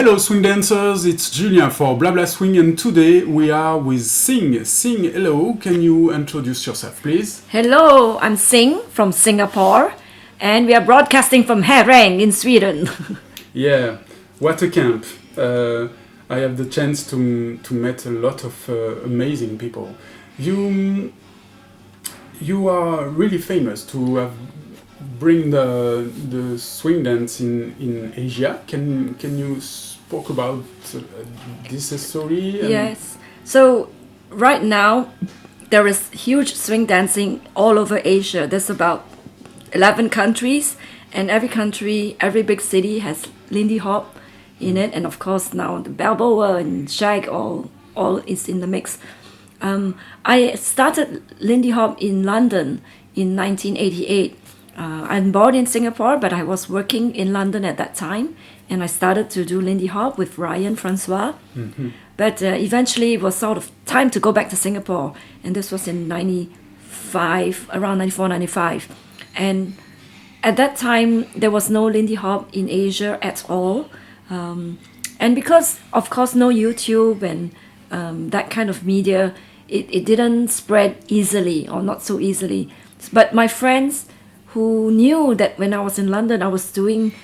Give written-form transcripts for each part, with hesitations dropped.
Hello swing dancers, it's Julia for Blablaswing and today we are with Sing. Sing, hello, can you introduce yourself please? Hello, I'm Sing from Singapore and we are broadcasting from Herrang in Sweden. Yeah, what a camp. I have the chance to meet a lot of amazing people. You are really famous to have bring the swing dance in Asia. Can you spoke about this story? Yes. So right now there is huge swing dancing all over Asia. There's about 11 countries, and every country, every big city has lindy hop in it, and of course now the Balboa and shag all is in the mix. I started lindy hop in London in 1988. I'm born in Singapore, but I was working in London at that time, and I started to do lindy hop with Ryan Francois. Mm-hmm. But eventually it was sort of time to go back to Singapore, and this was in 95, around 94, 95. And at that time, there was no lindy hop in Asia at all. And because, of course, no YouTube and that kind of media, it didn't spread easily, or not so easily. But my friends who knew that when I was in London, I was doing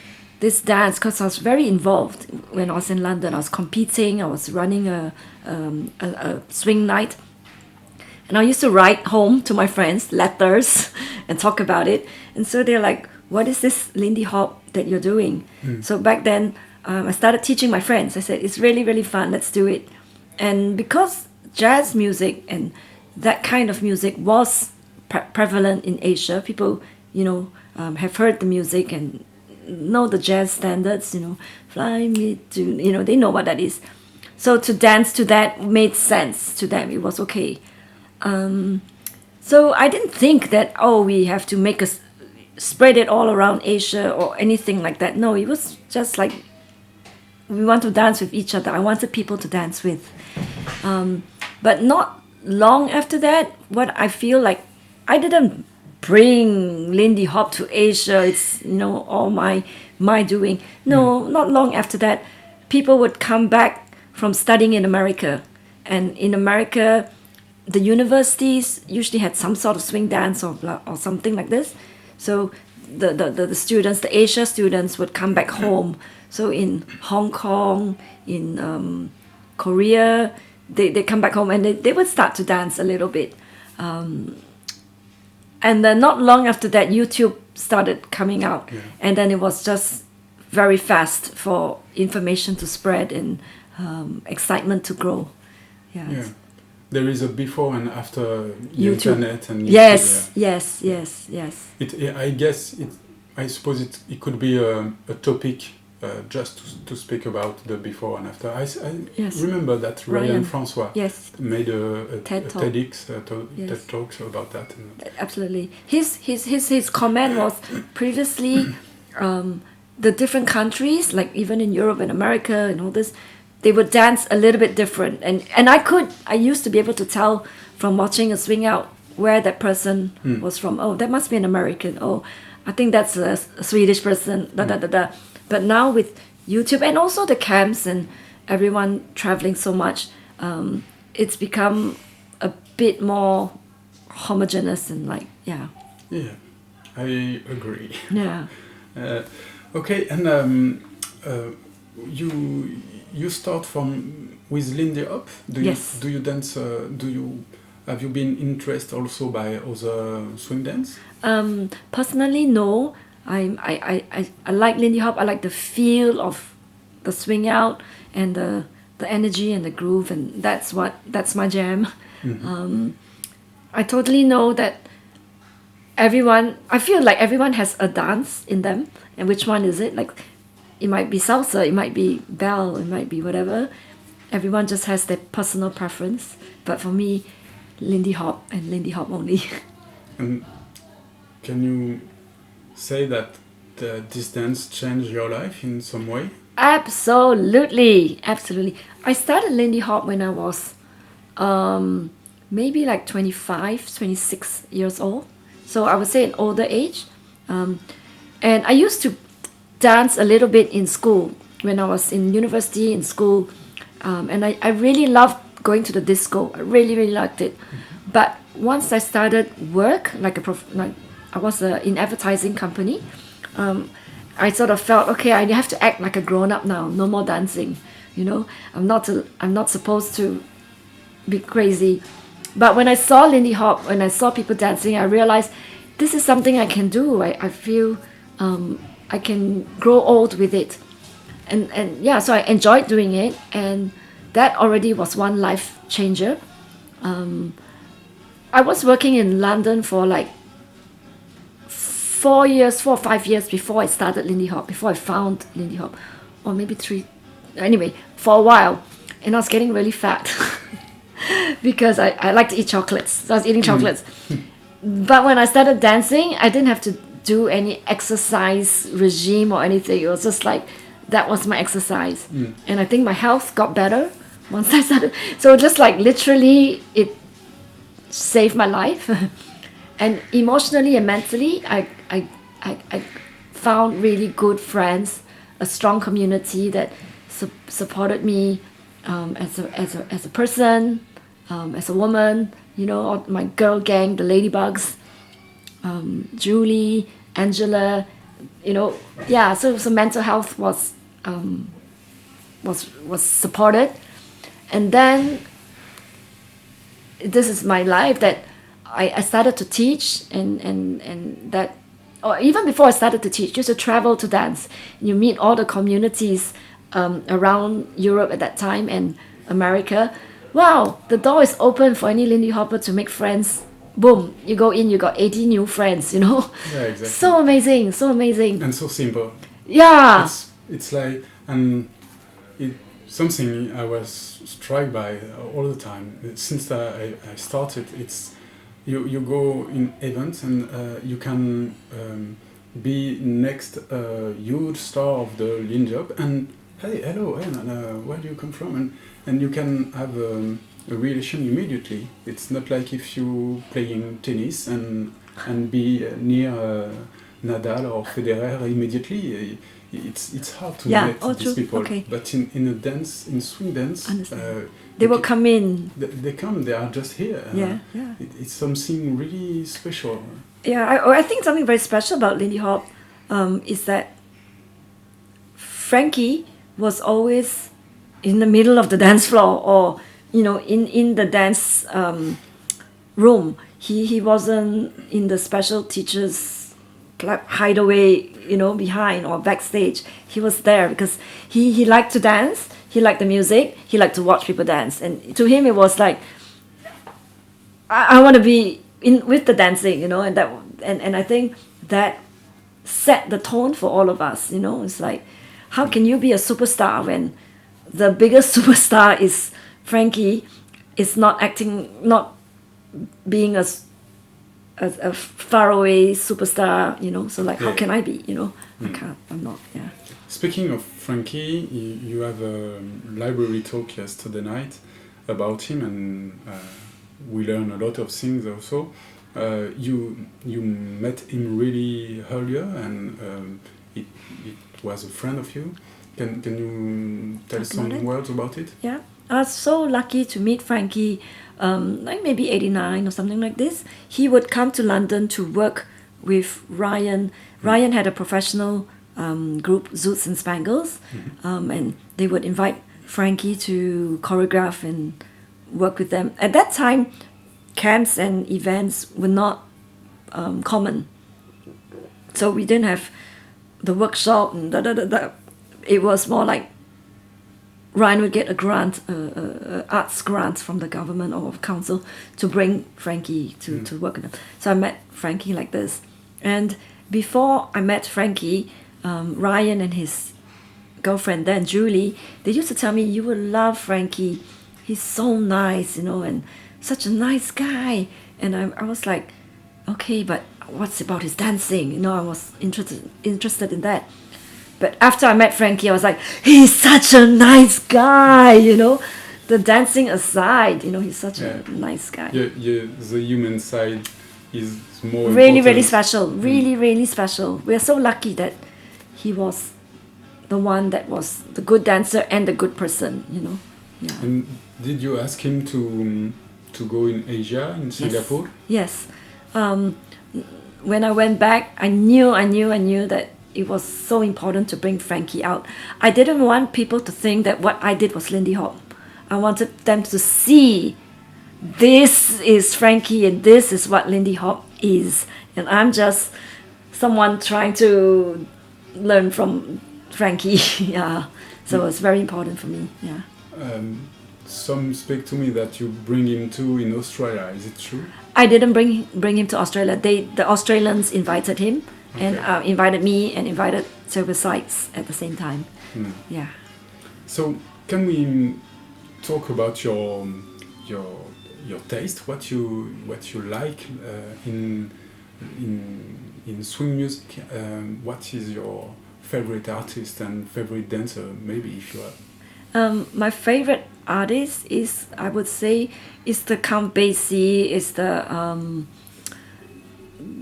this dance because I was very involved when I was in London. I was competing, I was running a swing night. And I used to write home to my friends letters and talk about it. And so they're like, what is this lindy hop that you're doing? So back then, I started teaching my friends. I said, it's really, really fun, let's do it. And because jazz music and that kind of music was prevalent in Asia, people have heard the music and know the jazz standards, fly me to, they know what that is. So to dance to that made sense to them. It was okay. So I didn't think that, we have to spread it all around Asia or anything like that. No, it was just like, we want to dance with each other. I wanted people to dance with. But not long after that, what I feel like, I didn't bring lindy hop to Asia. It's all my doing. No, not long after that, people would come back from studying in America, and in America, the universities usually had some sort of swing dance or something like this. So the students, the Asia students, would come back home. So in Hong Kong, in Korea, they come back home and they would start to dance a little bit. And then not long after that, YouTube started coming out. Yeah. And then it was just very fast for information to spread and excitement to grow. Yeah. There is a before and after YouTube. Internet and YouTube, yes. I suppose it could be a topic just to speak about the before and after. I remember that Ryan Francois made a TEDx TED Talks about that. Absolutely. His comment was previously the different countries, like even in Europe and America and all this, they would dance a little bit different. And I used to be able to tell from watching a swing out where that person was from. Oh, that must be an American. Oh, I think that's a Swedish person. But now with YouTube and also the camps and everyone traveling so much, it's become a bit more homogeneous and Yeah, I agree. Yeah. Okay, and you start with lindy hop. Do you dance? Have you been interested also by other swing dance? Personally, no. I like lindy hop. I like the feel of the swing out and the energy and the groove, and that's my jam. Mm-hmm. I totally know that I feel like everyone has a dance in them, and which one is it? Like, it might be salsa, it might be bell, it might be whatever. Everyone just has their personal preference, but for me, lindy hop and lindy hop only. And can you say that this dance changed your life in some way? Absolutely. I started lindy hop when I was maybe like 25, 26 years old. So I would say an older age. And I used to dance a little bit in school. when I was in university, in school, and I really loved going to the disco. I really, really liked it. But once I started work, like I was in advertising company, I sort of felt, okay, I have to act like a grown up now. No more dancing, I'm not supposed to be crazy. But when I saw Lindy Hop, when I saw people dancing, I realized this is something I can do. I feel I can grow old with it. And yeah, so I enjoyed doing it. And that already was one life changer. I was working in London for like 4 or 5 years before I started Lindy Hop, before I found Lindy Hop, or maybe 3. Anyway, for a while. And I was getting really fat because I like to eat chocolates. So I was eating chocolates. But when I started dancing, I didn't have to do any exercise regime or anything. It was just like, that was my exercise. And I think my health got better once I started. So just like literally, it saved my life. And emotionally and mentally, I found really good friends, a strong community that supported me as a person, as a woman. All my girl gang, the Ladybugs, Julie, Angela. Yeah. So mental health was supported, and then this is my life that I started to teach, and that, or even before I started to teach, just to travel to dance. You meet all the communities around Europe at that time and America. Wow, the door is open for any Lindy Hopper to make friends. Boom, you go in, you got 80 new friends, Yeah, exactly. So amazing, so amazing. And so simple. Yeah. It's like, and something I was struck by all the time since I started. It's you go in events and you can be next huge star of the Lindy Hop and hey, hello, and where do you come from? And you can have a relation immediately. It's not like if you playing tennis and be near Nadal or Federer immediately. It's hard to meet these people. Okay. But in a dance, in swing dance, they will come in. They come. They are just here. Yeah. It's something really special. Yeah, I think something very special about Lindy Hop is that Frankie was always in the middle of the dance floor, or in the dance room. He wasn't in the special teachers hideaway, behind or backstage. He was there because he liked to dance. He liked the music. He liked to watch people dance, and to him it was like, I want to be in with the dancing, and that and I think that set the tone for all of us. It's like, how can you be a superstar when the biggest superstar is Frankie, is not being a faraway superstar, so like, how can I be, I can't, I'm not, yeah. Speaking of Frankie, you have a library talk yesterday night about him, and we learn a lot of things also. You met him really earlier, and it was a friend of you. Can you tell some words about it? Yeah, I was so lucky to meet Frankie, like maybe 89 or something like this. He would come to London to work with Ryan. Ryan had a professional group, Zoots and Spangles, and they would invite Frankie to choreograph and work with them. At that time, camps and events were not common. So we didn't have the workshop and It was more like Ryan would get a grant, arts grant from the government or council to bring Frankie to work with them. So I met Frankie like this. And before I met Frankie, Ryan and his girlfriend then, Julie, they used to tell me, you will love Frankie. He's so nice, and such a nice guy. And I was like, okay, but what's about his dancing? I was interested in that. But after I met Frankie, I was like, he's such a nice guy, The dancing aside, he's such a nice guy. Yeah, the human side is more really, important. really special. Really, really special. We are so lucky that he was the one that was the good dancer and the good person, you know. Yeah. And did you ask him to go in Asia, in Singapore? Yes. When I went back, I knew that it was so important to bring Frankie out. I didn't want people to think that what I did was Lindy Hop. I wanted them to see this is Frankie and this is what Lindy Hop is. And I'm just someone trying to learn from Frankie. Yeah. So it's very important for me. Yeah. Some speak to me that you bring him too in Australia. Is it true? I didn't bring him to Australia. The Australians invited him, okay, and invited me and invited several sites at the same time. Yeah. So can we talk about your taste? What you like in swing music? What is your favorite artist and favorite dancer? Maybe if you have. My favorite artist is, I would say, is the Count Basie, is the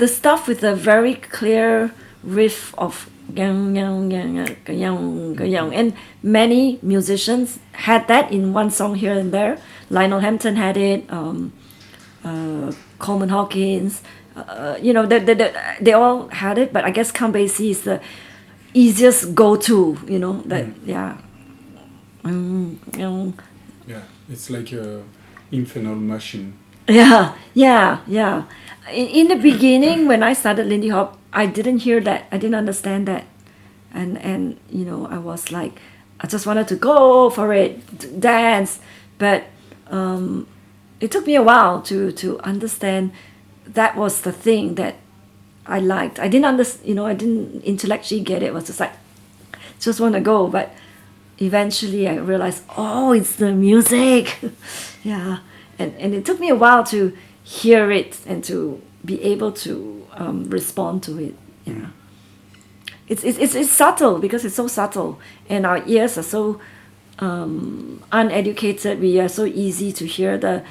stuff with a very clear riff of yang, and many musicians had that in one song here and there. Lionel Hampton had it, Coleman Hawkins, you know, they all had it, but I guess Count Basie is the easiest go-to, you know, that, yeah. Yeah, it's like a infernal machine. Yeah. In the beginning, when I started Lindy Hop, I didn't hear that. I didn't understand that, and you know, I was like, I just wanted to go for it, to dance, but it took me a while to understand that was the thing that I liked. I didn't I didn't intellectually get it. I was just like, just want to go, but eventually I realized, oh, it's the music. Yeah. And it took me a while to hear it and to be able to respond to it. Yeah. It's subtle because it's so subtle, and our ears are so uneducated. We are so easy to hear the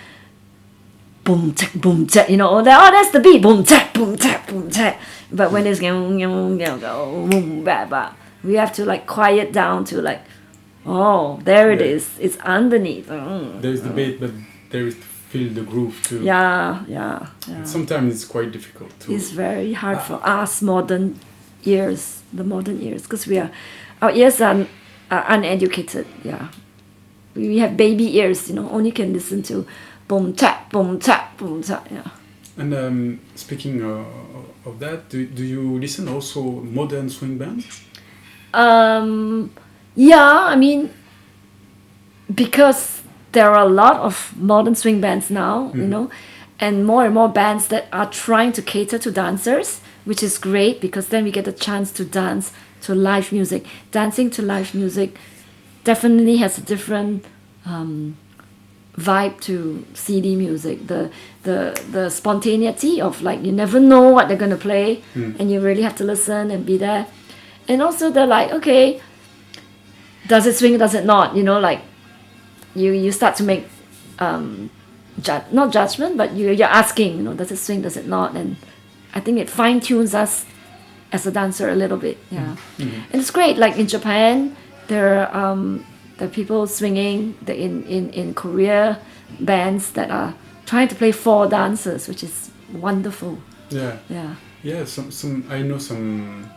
boom tap, you know, that's the beat, boom tap, boom tap, boom tap. But when it's boom ba, we have to like quiet down to like, oh, there it is. It's underneath. There's the beat, but there is to feel the groove too. Yeah. Sometimes it's quite difficult too. It's very hard for us modern ears, because our ears are uneducated. Yeah, we have baby ears. You know, only can listen to boom tap, boom tap, boom tap. Yeah. And speaking of that, do you listen also modern swing bands? Yeah, I mean, because there are a lot of modern swing bands now, you know, and more bands that are trying to cater to dancers, which is great because then we get a chance to dance to live music. Dancing to live music definitely has a different vibe to CD music. The spontaneity of like, you never know what they're gonna play, and you really have to listen and be there. And also they're like, okay, does it swing, does it not? You know, like you start to make not judgment, but you're asking, you know, does it swing, does it not? And I think it fine tunes us as a dancer a little bit. Yeah. And it's great. Like in Japan, there are people swinging. In Korea, bands that are trying to play for dancers, which is wonderful. Yeah. Some I know some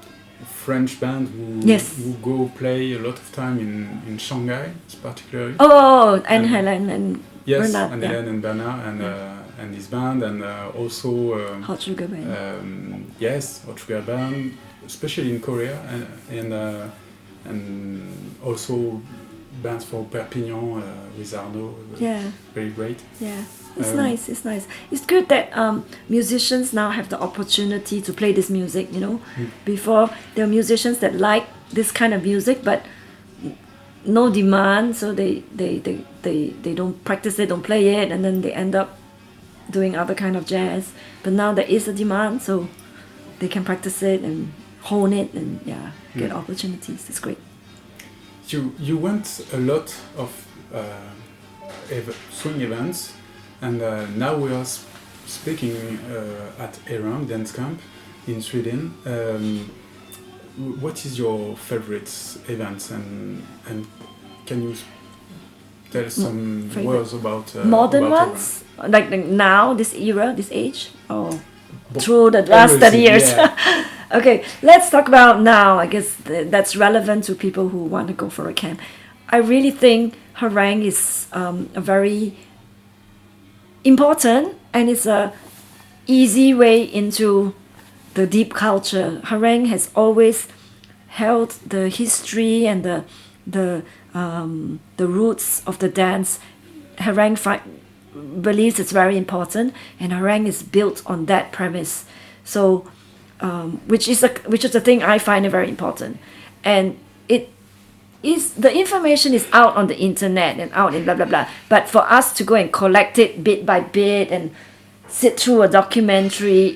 French band who go play a lot of time in Shanghai, particularly. Oh, and Helen and yes, Bernard, and Helen and Bernard and his band, and also Hot Sugar Band. Yes, Hot Sugar Band, especially in Korea, and also bands for Perpignan with Arnaud. Very great. Yeah. It's nice. It's good that musicians now have the opportunity to play this music, you know. Before, there were musicians that like this kind of music, but no demand, so they don't practice it, don't play it, and then they end up doing other kind of jazz. But now there is a demand, so they can practice it and hone it and get opportunities. It's great. You went a lot of swing events. And now we are speaking at Herrang dance camp in Sweden. what is your favorite events, and can you tell some favorite words about modern about ones, like now, this era, this age, or Bo- through the last 30 everything, years? yeah. Okay, let's talk about now. I guess that's relevant to people who want to go for a camp. I really think Herrang is a very important, and it's a easy way into the deep culture. Herrang has always held the history and the roots of the dance. Herrang believes it's very important, and Herrang is built on that premise. So, which is the thing I find it very important, and it is, the information is out on the internet and out in blah blah blah. But for us to go and collect it bit by bit and sit through a documentary,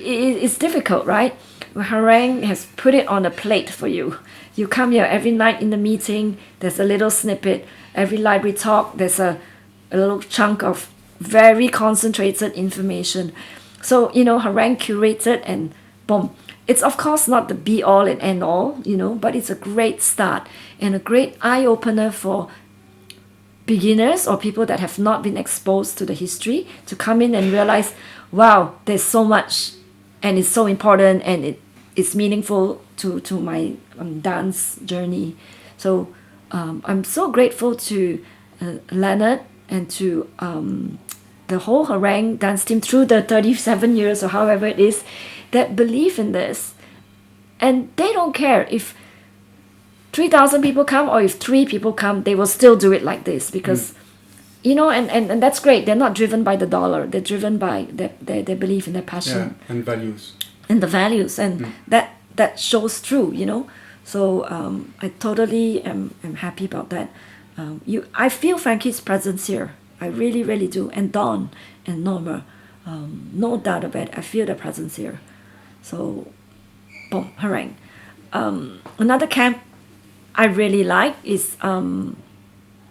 it's difficult, right? Herrang has put it on a plate for you. You come here every night in the meeting, there's a little snippet. Every library talk, there's a little chunk of very concentrated information. So, Herrang curated, and boom. It's of course not the be all and end all, but it's a great start and a great eye opener for beginners or people that have not been exposed to the history to come in and realize, wow, there's so much, and it's so important, and it's meaningful to my dance journey. So I'm so grateful to Leonard and to the whole Herrang dance team through the 37 years or however it is that believe in this. And they don't care if 3,000 people come or if 3 people come, they will still do it like this because, and that's great. They're not driven by the dollar. They're driven by their belief and their passion. Yeah, and values. And the values. And that shows through, So I totally am happy about that. I feel Frankie's presence here. I really, really do. And Dawn and Norma. No doubt about it. I feel the presence here. So, boom, Herrang. Another camp I really like is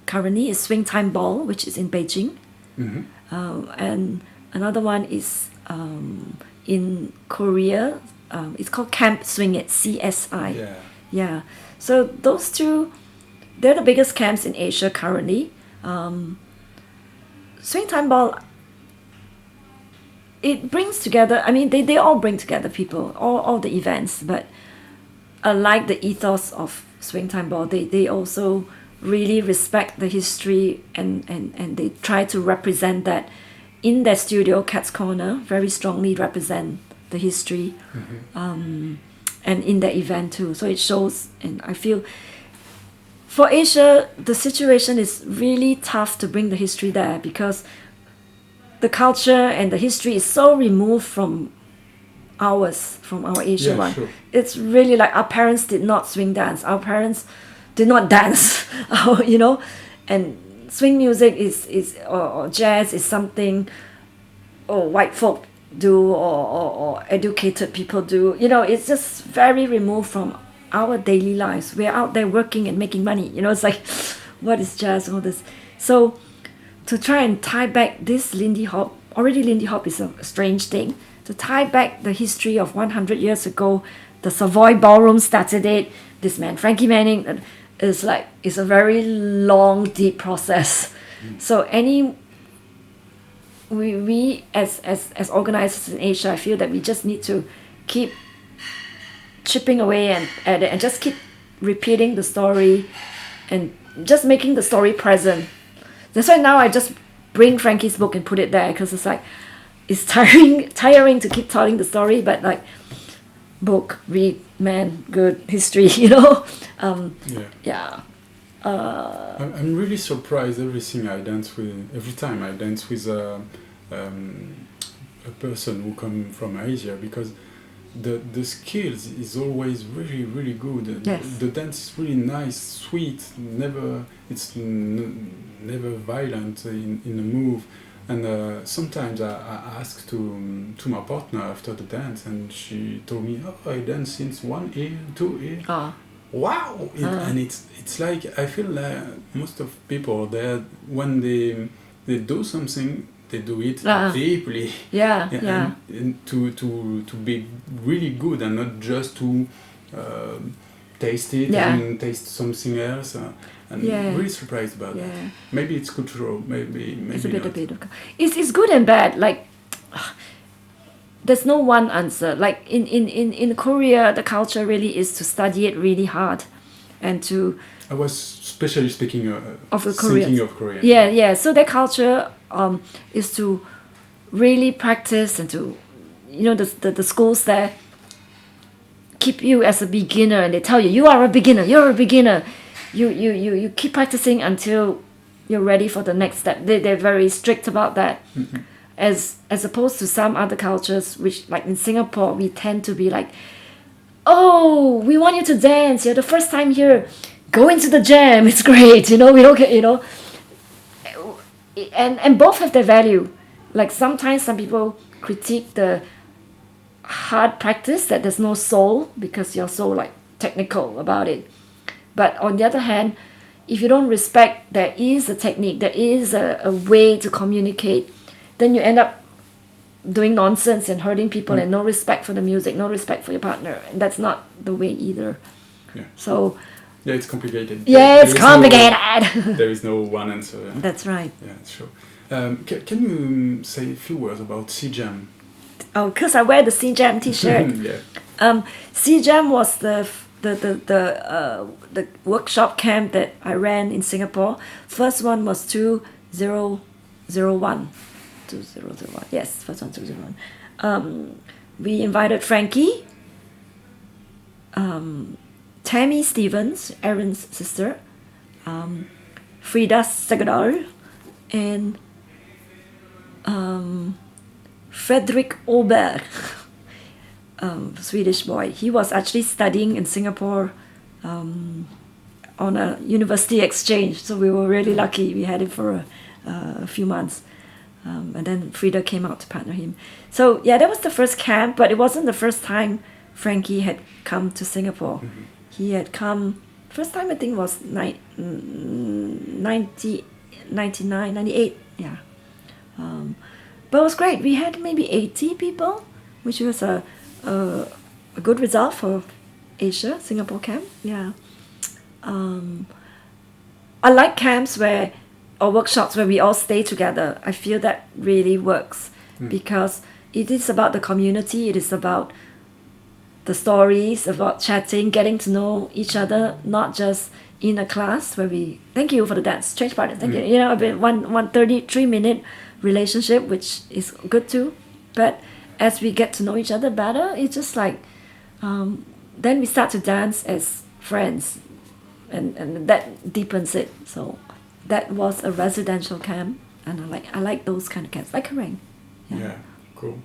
currently is Swing Time Ball, which is in Beijing. And another one is in Korea. It's called Camp Swing It, CSI. Yeah. So those two, they're the biggest camps in Asia currently. Swing Time Ball, it brings together, they all bring together people, all the events, but like the ethos of Swing Time Ball, they also really respect the history and they try to represent that in their studio, Cat's Corner, very strongly represent the history and in the event too. So it shows, and I feel for Asia, the situation is really tough to bring the history there because the culture and the history is so removed from our Asian one. Sure. It's really like our parents did not swing dance. Our parents did not dance, and swing music is or jazz is something white folk do or educated people do. It's just very removed from our daily lives. We're out there working and making money. It's like, what is jazz? All this. So to try and tie back this Lindy Hop, already Lindy Hop is a strange thing. To tie back the history of 100 years ago, the Savoy Ballroom started it. This man, Frankie Manning, is a very long, deep process. So we as organizers in Asia, I feel that we just need to keep chipping away at it and just keep repeating the story and just making the story present. That's why now I just bring Frankie's book and put it there because it's tiring to keep telling the story, but book, read, man, good history, I'm really surprised every time I dance with a person who come from Asia because the skills is always really, really good. Yes. The dance is really nice, sweet, never violent in the move. And sometimes I asked to my partner after the dance, and she told me, "Oh, I dance since 1 year, 2 years." Wow! And it's like I feel like most of people there when they do something, they do it deeply. Yeah. And to be really good and not just to taste it Yeah. and taste something else. And Yeah. really surprised about that. Yeah. Maybe it's cultural, maybe It's a not. bit of it's good and bad. Like there's no one answer. Like in Korea, the culture really is to study it really hard, and to I was especially speaking of the thinking Koreans. of Korea. Yeah. So their culture is to really practice and to, the schools there keep you as a beginner, and they tell you you are a beginner. You're a beginner. You keep practicing until you're ready for the next step. They're very strict about that. As opposed to some other cultures, which like in Singapore, we tend to be like, oh, we want you to dance. You're the first time here. Go into the jam. It's great. We don't get, and both have their value. Like sometimes some people critique the hard practice, that there's no soul because you're so like technical about it. But on the other hand, if you don't respect there is a technique, there is a way to communicate, then you end up doing nonsense and hurting people, and no respect for the music, no respect for your partner. And that's not the way either. Yeah. So yeah, it's complicated. Yeah, it's complicated. There is no one answer. Yeah? That's right. Yeah, sure. Can you say a few words about C-Jam? Oh, because I wear the C-Jam t-shirt. Yeah. C-Jam was the workshop camp that I ran in Singapore. First one was 2001. 2001. Yes, first one 2001. We invited Frankie, Tammy Stevens, Aaron's sister, Frida Segadal, and Frederick Oberg, Swedish boy. He was actually studying in Singapore on a university exchange, so we were really lucky. We had him for a few months, and then Frida came out to partner him. So yeah, that was the first camp, but it wasn't the first time Frankie had come to Singapore. Mm-hmm. He had come, first time I think was 98, yeah. But it was great. We had maybe 80 people, which was a good result for Asia, Singapore camp. Yeah. I like camps or workshops where we all stay together. I feel that really works because it is about the community. It is about the stories, about chatting, getting to know each other, not just in a class where we thank you for the dance, change partner, thank you. A bit one 33-minute relationship, which is good too. But as we get to know each other better, it's just like then we start to dance as friends, and that deepens it. So that was a residential camp, and I like those kind of camps, like Herrang. Yeah, cool.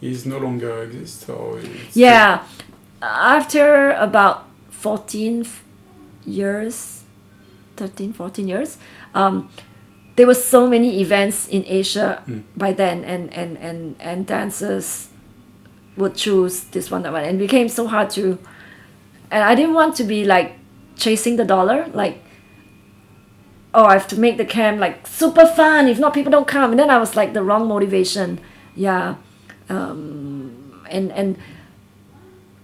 Is no longer exists, or it's after about 14 years, there were so many events in Asia by then, and dancers would choose this one, that one, and it became so hard to, and I didn't want to be like chasing the dollar, like, oh, I have to make the camp like super fun, if not people don't come, and then I was like the wrong motivation. And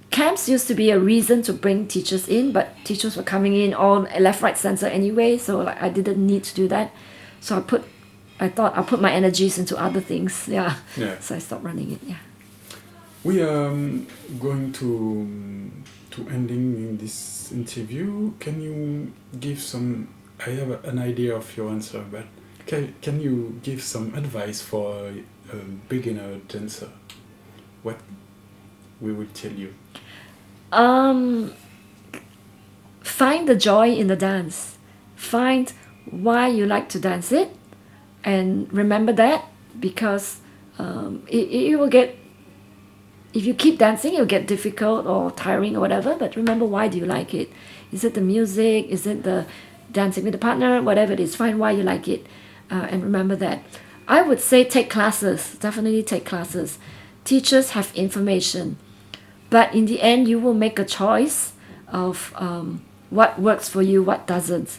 camps used to be a reason to bring teachers in, but teachers were coming in all left, right, center anyway, so like I didn't need to do that. So I thought I'll put my energies into other things. So I stopped running it. We are going to ending in this interview. Can you give some, I have an idea of your answer, but can you give some advice for a beginner dancer? What we would tell you? Find the joy in the dance. Find why you like to dance it, and remember that, because it will get, if you keep dancing, it'll get difficult or tiring or whatever, but remember, why do you like it? Is it the music? Is it the dancing with the partner? Whatever it is, find why you like it, and remember that. I would say take classes, definitely take classes. Teachers have information, but in the end, you will make a choice of what works for you, what doesn't.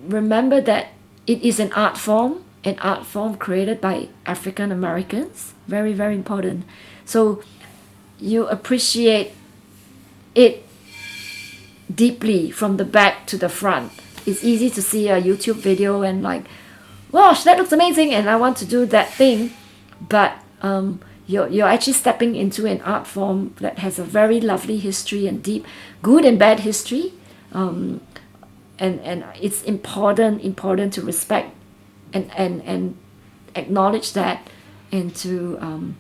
Remember that it is an art form created by African Americans. Very, very important. So you appreciate it deeply from the back to the front. It's easy to see a YouTube video and like, gosh, that looks amazing and I want to do that thing. But you're actually stepping into an art form that has a very lovely history and deep, good and bad history. And it's important to respect and acknowledge that, and to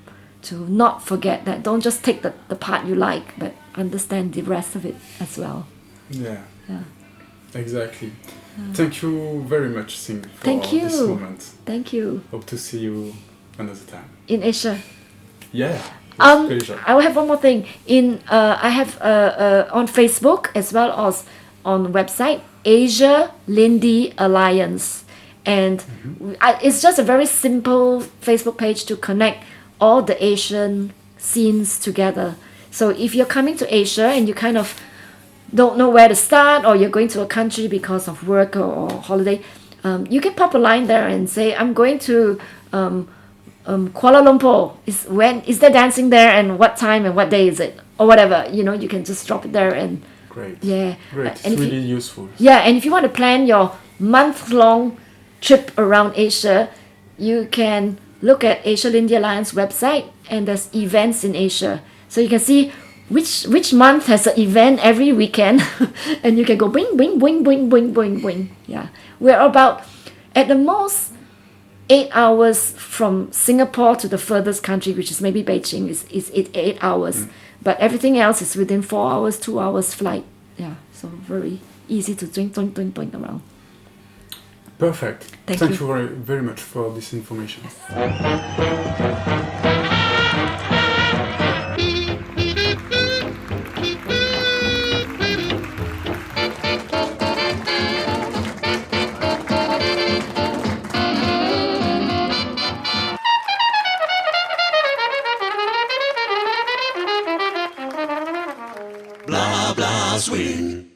not forget that. Don't just take the part you like, but understand the rest of it as well. Yeah. Yeah. Exactly. Thank you very much, Sing, for Thank you. this moment. Thank you. Hope to see you another time. In Asia. Yeah. With pleasure. I will have one more thing. I have on Facebook as well as on the website, Asia Lindy Alliance, and it's just a very simple Facebook page to connect all the Asian scenes together. So if you're coming to Asia and you kind of don't know where to start, or you're going to a country because of work or holiday, you can pop a line there and say, I'm going to Kuala Lumpur. Is there dancing there, and what time and what day is it, or whatever. You can just drop it there. And great. Yeah, great. It's and really useful. Yeah, and if you want to plan your month-long trip around Asia, you can look at Asia Lindy Alliance website, and there's events in Asia, so you can see which month has an event every weekend, and you can go bing bing bing bing bing bing bing. Yeah, we're about at the most 8 hours from Singapore to the furthest country, which is maybe Beijing, is 8 hours. But everything else is within 4 hours, 2 hours flight. Yeah, so very easy to doing around. Perfect. Thank you you very much for this information. Blablaswing.